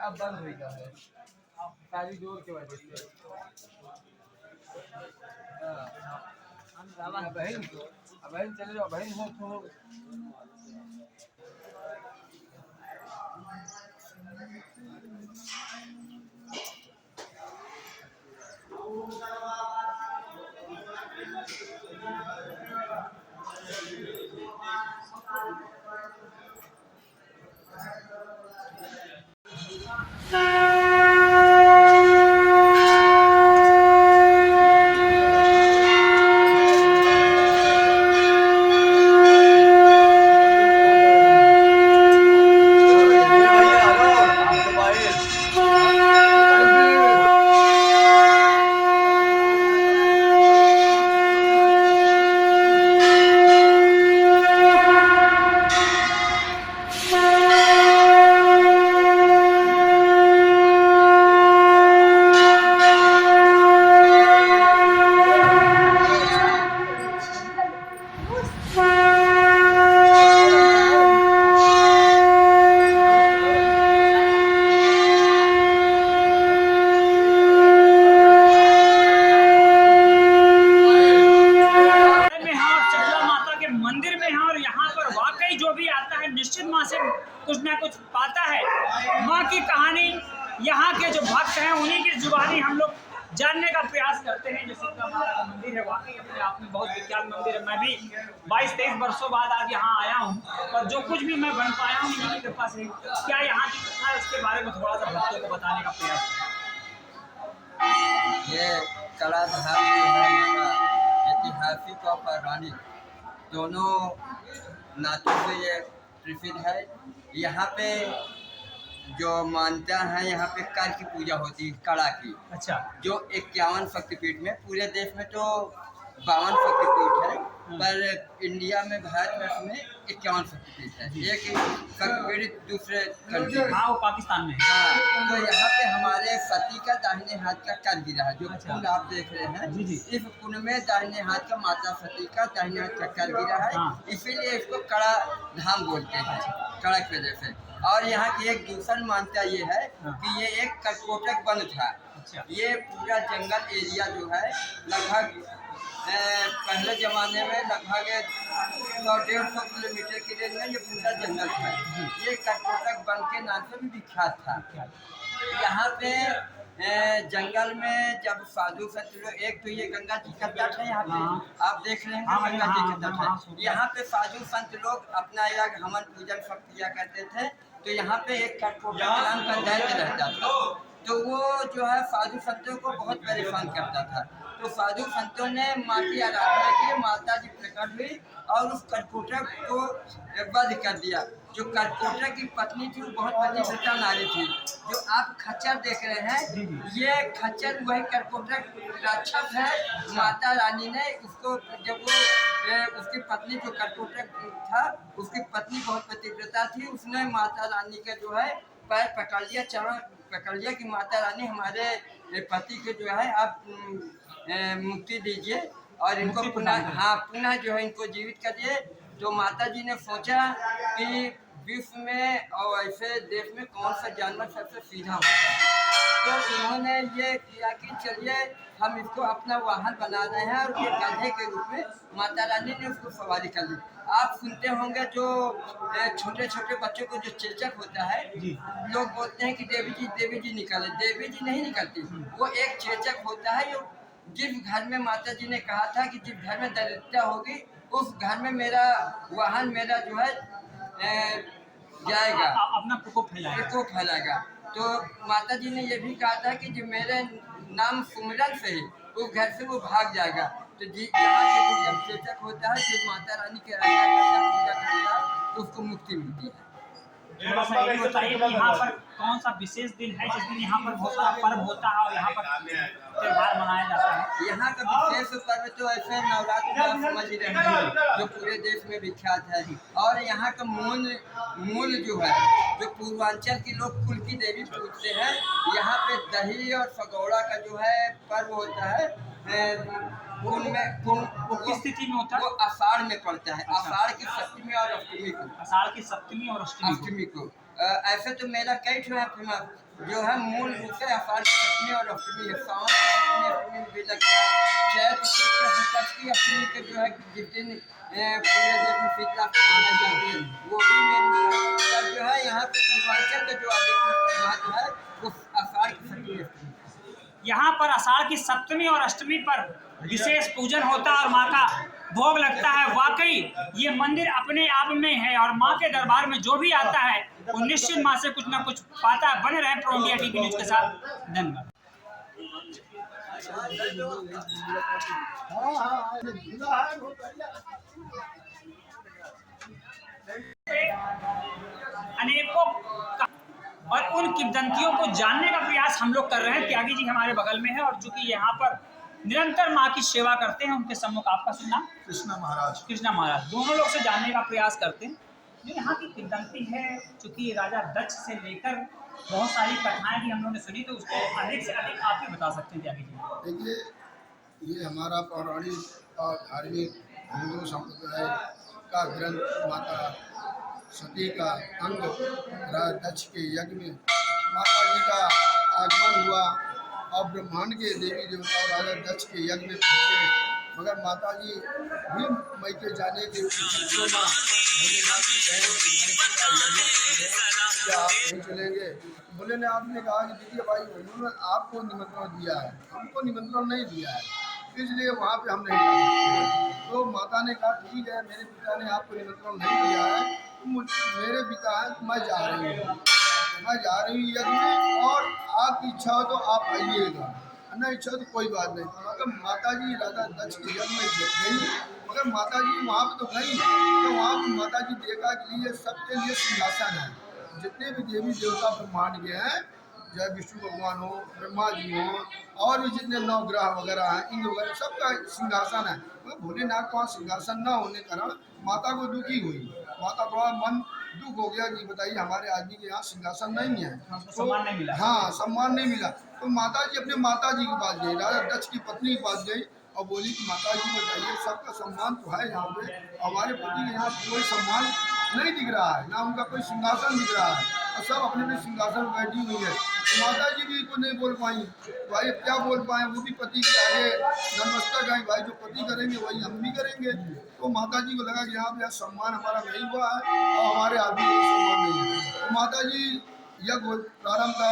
अब बंद हुई का है सारी जोर के वजह से। बहन चले जाओ, बहन हो तो निश्चित माँ से कुछ ना कुछ पाता है। माँ की कहानी यहाँ के जो भक्त हैं उन्हीं की जुबानी हम लोग जानने का प्रयास करते हैं। जो शीतला माता का मंदिर है वाकई अपने आप में बहुत विख्यात मंदिर है। मैं भी 22-23 वर्षों बाद आज यहाँ आया हूँ और जो कुछ भी मैं बन पाया हूँ इन्हीं की कृपा से। क्या यहाँ की कथा है उसके बारे में थोड़ा सा भक्तों को बताने का प्रयास करें। ये कला धाम जो है हमारा ऐतिहासिक और पौराणिक दोनों नातों से ये प्रसिद्ध है। यहाँ पे जो मानता है यहाँ पे कल की पूजा होती है कला की। अच्छा। जो 51 शक्तिपीठ में, पूरे देश में तो 52 शक्तिपीठ है, पर इंडिया में भारतवर्ष में 51 शक्तिपीठ है। एक शक्तिपीठ दूसरे कंट्री में, हाँ वो पाकिस्तान में। हाँ, तो यहाँ पे हमारे सती का दाहिने हाथ का कर गिरा है जो कुंड आप देख रहे हैं। जी जी। इस कुंड में दाहिने हाथ का माता सती का दाहिने हाथ का कर गिरा है। हाँ। इसीलिए इसको कड़ा धाम बोलते हैं, कड़ा की वजह से। और यहाँ की एक दूसरी मान्यता ये है कि ये एक कर्कोटक वन था। ये पूरा जंगल एरिया जो है लगभग पहले जमाने में लगभग 100-150 किलोमीटर के रेंज में ये पूरा जंगल था। ये कर्कोटक वन के नाम से भी विख्यात था। यहाँ पे जंगल में जब साधु संत लोग, एक तो ये गंगा जी का तट है यहाँ पे आप देख रहे हैं, गंगा जी का तट है। यहाँ पे साधु संत लोग अपना यज्ञ हवन पूजन सब किया करते थे। तो यहाँ पे एक कर्कोटक नाम का दैत्य रहता था, तो वो जो है साधु संतों को बहुत परेशान करता था। तो साधु संतों ने माँ की आराधना की, माता जी प्रकट हुई और उस कर्कोटक को वध कर दिया। जो कर्कोटक की पत्नी थी वो बहुत पतिव्रता नारी थी। जो आप खच्चर देख रहे हैं, ये खच्चर वही कर्कोटक राक्षस है। माता रानी ने उसको, जब वो उसकी पत्नी जो कर्कोटक था, उसकी पत्नी बहुत पतिव्रता थी, उसने माता रानी का जो है पैर पकड़ लिया, चरण पकड़ लिया कि माता रानी हमारे पति के जो है आप मुक्ति दीजिए और इनको पुनः जो है इनको जीवित करिए। तो माता जी ने सोचा कि विश्व में और ऐसे देश में कौन सा जानवर सबसे सीधा होता है। तो उन्होंने ये किया कि चलिए हम इसको अपना वाहन बना रहे हैं, और ये गधे के रूप में माता रानी ने उसको सवारी कर ली। आप सुनते होंगे जो छोटे छोटे बच्चों को जो चेचक होता है, लोग बोलते हैं कि देवी जी निकले। देवी जी नहीं निकलती, वो एक चेचक होता है। जिस घर में माता जी ने कहा था कि जिस घर में दरिद्रता होगी उस घर में मेरा वाहन, मेरा जो है जाएगा, अपना प्रकोप फैलाएगा। तो माता जी ने ये भी कहा था कि जो मेरे नाम सुमिरन से ही उस घर से वो भाग जाएगा। तो जी यहाँ के जब चेचक होता है, जो माता रानी के पूजा करता है, तो उसको मुक्ति मिलती है। थोड़ा सा ये बताइए कि यहाँ पर कौन सा विशेष दिन है जिस दिन यहाँ पर बहुत सारा पर्व होता है और यहाँ पर त्योहार मनाया जाता है? यहाँ का विशेष पर्व तो ऐसे नवरात्र समझ रहे हैं, जो पूरे देश में विख्यात है। और यहाँ का मूल जो है, जो पूर्वांचल के लोग कुल की देवी पूजते हैं, यहाँ पे दही और सगौड़ा का जो है पर्व होता है। किस स्थिति में होता है? वो आषाढ़ में पड़ता है, आषाढ़ की सप्तमी और अष्टमी को। आषाढ़ की सप्तमी और अष्टमी को ऐसे तो मेला कई ठो है फेमस, जो है मूल रूप से आषाढ़ की सप्तमी और अष्टमी है। सावन की सप्तमी अष्टमी में भी लगता है। चैत की अष्टमी के जो है जिस दिन पूरे देश में शीतला मनाई जाती है, वो भी मेन तब जो है यहाँ पे पूर्वांचल का जो अधिक महत्व है वो आषाढ़ की सप्तमी अष्टमी। यहाँ पर आषाढ़ की सप्तमी और अष्टमी पर विशेष पूजन होता है और माँ का भोग लगता है। वाकई ये मंदिर अपने आप में है और माँ के दरबार में जो भी आता है वो निश्चित माँ से कुछ ना कुछ पाता है। बने रहे प्रो इंडिया टीवी न्यूज के साथ। धन्यवाद। अनेकों और उन किंवदंतियों को जानने का प्रयास हम लोग कर रहे हैं। त्यागी जी हमारे बगल में है और जो कि यहाँ पर निरंतर माँ की सेवा करते हैं। उनके सम्मुख आपका सुनना कृष्णा महाराज। कृष्णा महाराज दोनों लोग से जानने का प्रयास करते हैं। जो यहाँ की किंवदंती है, चूंकि राजा दक्ष से लेकर बहुत सारी कथाएं भी हम लोगों ने सुनी, तो उसको अधिक से अधिक आप ही बता सकते हैं त्यागी जी। देखिए, ये हमारा पौराणिक और धार्मिक हिंदू संप्रदाय का ग्रंथ माता सती का अंग राजा दक्ष के यज्ञ में माता जी का आगमन हुआ और ब्रह्मांड के देवी देवता राजा दक्ष के यज्ञ में पहुँचे, मगर माता जी भी मैके जाने के भोलेनाथ से कहे हमारे पिता यज्ञ क्या आप नहीं चलेंगे? भोलेनाथ ने कहा कि देखिए भाई, उन्होंने आपको निमंत्रण दिया है, हमको निमंत्रण नहीं दिया है, इसलिए वहाँ पे हम नहीं जा सकते। तो माता ने कहा ठीक है, मेरे पिता ने आपको निमंत्रण नहीं दिया है, तो मेरे पिता है, मैं जा रही हूँ यज्ञ में, और आपकी इच्छा हो तो आप आइएगा, न इच्छा तो कोई बात नहीं। मतलब माता जी राजा दक्ष के यज्ञ में गई, मगर माता जी वहाँ पे तो गई, तो वहाँ पर माता जी देखा कि ये सबके लिए सिंहासन है। जितने भी देवी देवता ब्रह्मांड के हैं, चाहे विष्णु भगवान हो, ब्रह्मा जी हो, और भी जितने नवग्रह वगैरह हैं, इंद्र वगैरह, सबका सिंहासन है। तो भोलेनाथ का सिंहासन न होने के कारण माता को दुखी हुई। माता थोड़ा मन दुख हो गया कि बताइए हमारे आदमी के यहाँ सिंहासन नहीं है, सम्मान नहीं मिला। हाँ, सम्मान नहीं मिला। तो माता जी अपने माता जी के पास गई, राजा दक्ष की पत्नी के पास गई और बोली कि माता जी बताइए, सबका सम्मान तो है यहाँ पे, हमारे पति के यहाँ कोई सम्मान नहीं दिख रहा है, ना उनका कोई सिंहासन दिख रहा है, और सब अपने अपने सिंहासन में बैठी हुई है। तो माता जी भी को नहीं बोल पाई, भाई क्या बोल पाए, वो भी पति के आगे नमस्कार गाई, भाई जो पति करेंगे वही हम भी करेंगे। तो माता जी को लगा कि यहाँ पे सम्मान हमारा नहीं हुआ है और हमारे आदमी को सम्मान नहीं है। तो माता जी यज्ञ प्रारंभ था,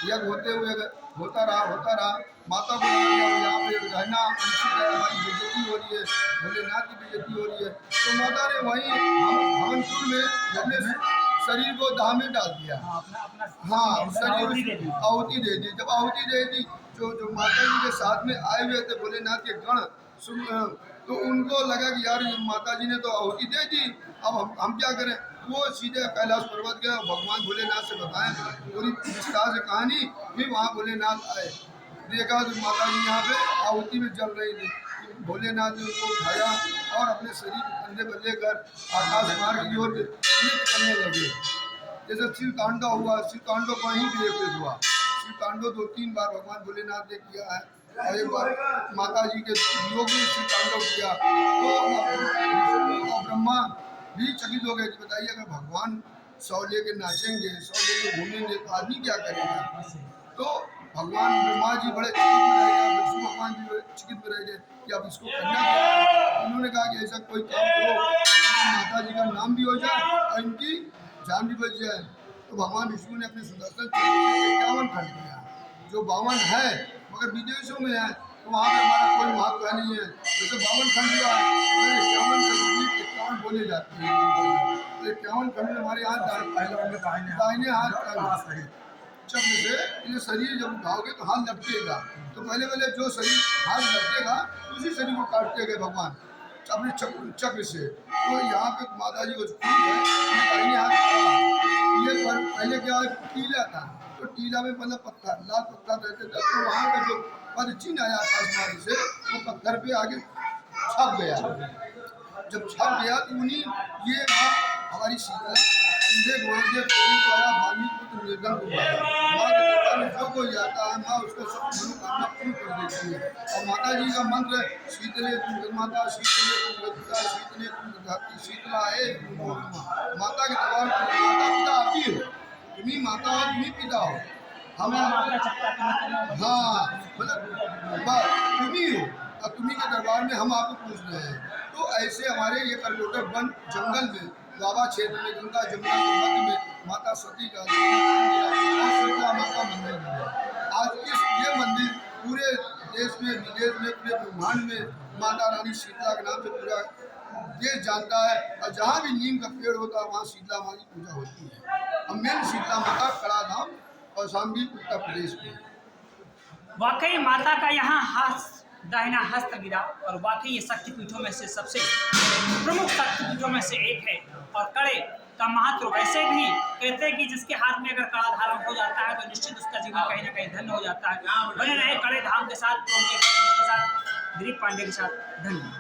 यज्ञ होते हुए होता रहा। माता को लगा कि यहाँ पे रहना अनुचित है, हमारी बेइज्जती हो रही है, भोलेनाथ की बेइज्जती हो रही है। तो माता ने वहीं हवन कुंड में अपने शरीर को दाह में डाल दिया। हाँ, शरीर आहुति दे दी। जब आहुति दे दी, जो माता जी के साथ में आए हुए थे भोलेनाथ के गण, तो उनको लगा कि यार ये माता जी ने तो आहुति दे दी, अब हम क्या करें। वो सीधे कैलाश पर्वत गए, भगवान भोलेनाथ से बताएं पूरी विस्तार से कहानी। फिर वहाँ भोलेनाथ आए, देखा तो माता जी यहाँ पे आहुति में जल रही थी। भोलेनाथ ने उनको उठाया और अपने शरीर को कंधे पर लेकर आकाश मार्ग की ओर नृत्य करने लगे। जैसे शिव तांडव हुआ, शिव तांडव कहीं भी एक हुआ। शिव तांडव 2-3 बार भगवान भोलेनाथ ने किया है, और एक बार माता जी के योग में शिव तांडव किया। तो ब्रह्मा भी चकित हो गए कि बताइए, अगर भगवान 100 लेके नाचेंगे, 100 लेके घूमेंगे तो आदमी क्या करेगा। तो भगवान ब्रह्मा जी बड़े चिकित में रह गए, विष्णु भगवान जी बड़े चिकित में रह गए कि अब इसको करना क्या है। उन्होंने कहा कि ऐसा कोई काम करो, माता जी का नाम भी हो जाए और इनकी जान भी बच जाए। तो भगवान विष्णु ने अपने सुदर्शन चक्र से 51 खंड किया, जो 52 है मगर विदेशों में है, तो वहाँ पे हमारा कोई महत्व नहीं है। जैसे 52 खंड हुआ, 51 बोले जाते हैं। तो 51 खंड में हमारे यहाँ दाहिने हाथ चक्र से ये शरीर जब उठाओगे तो हाथ लपटेगा। तो पहले जो शरीर हाथ लपटेगा उसी शरीर को काटते गए भगवान अपने चक्र से। तो यहाँ पे माता जी को दाहिने हाथ ये पहले क्या टीला था, तो टीला में मतलब पत्थर, लाल पत्थर रहते थे। तो वहाँ का जो पद चिन्ह आया आसमान से, वो पत्थर पे आगे छप गया। जब छप गया तो उन्हीं ये हमारी शीतला अंधे घोड़े को आया, भावी पुत्र निर्धन को माता में जो कोई जाता है, माँ उसको सब मनोकामना पूर्ण कर देती है। और माता जी का मंत्र शीतले तुम माता, शीतले तुम लतिका, शीतले तुम धाती, शीतला है माता के दरबार माता पिता आती है। तुम ही माता हो, तुम ही पिता हो। हम माता चक्कर कहाँ हाँ मतलब तुम ही हो और तुम्ही के दरबार में हम आपको पूछ रहे हैं। तो ऐसे हमारे ये करलोटर वन जंगल में बाबा क्षेत्र में गंगा जमुना के मध्य में माता सती का और शीतला माता मंदिर है। आज इस ये मंदिर पूरे देश में विदेश में पूरे ब्रह्मांड में माता रानी शीतला के नाम से पूरा देश जानता है। और जहाँ भी नीम का पेड़ होता है वहाँ शीतला माँ की पूजा होती है। अब मेन शीतला माता कड़ा धाम और शामली उत्तर प्रदेश में। वाकई माता का यहाँ दाहिना हस्त गिरा और वाकई ये शक्तिपीठों में से सबसे प्रमुख शक्तिपीठों में से एक है। और कड़े का महत्व वैसे भी कहते हैं कि जिसके हाथ में अगर कड़ा धारण हो जाता है तो निश्चित उसका जीवन कहीं ना कहीं धन्य हो जाता है। बने रहे कड़े धाम के साथ, दिलीप पांडे के साथ। धन्यवाद।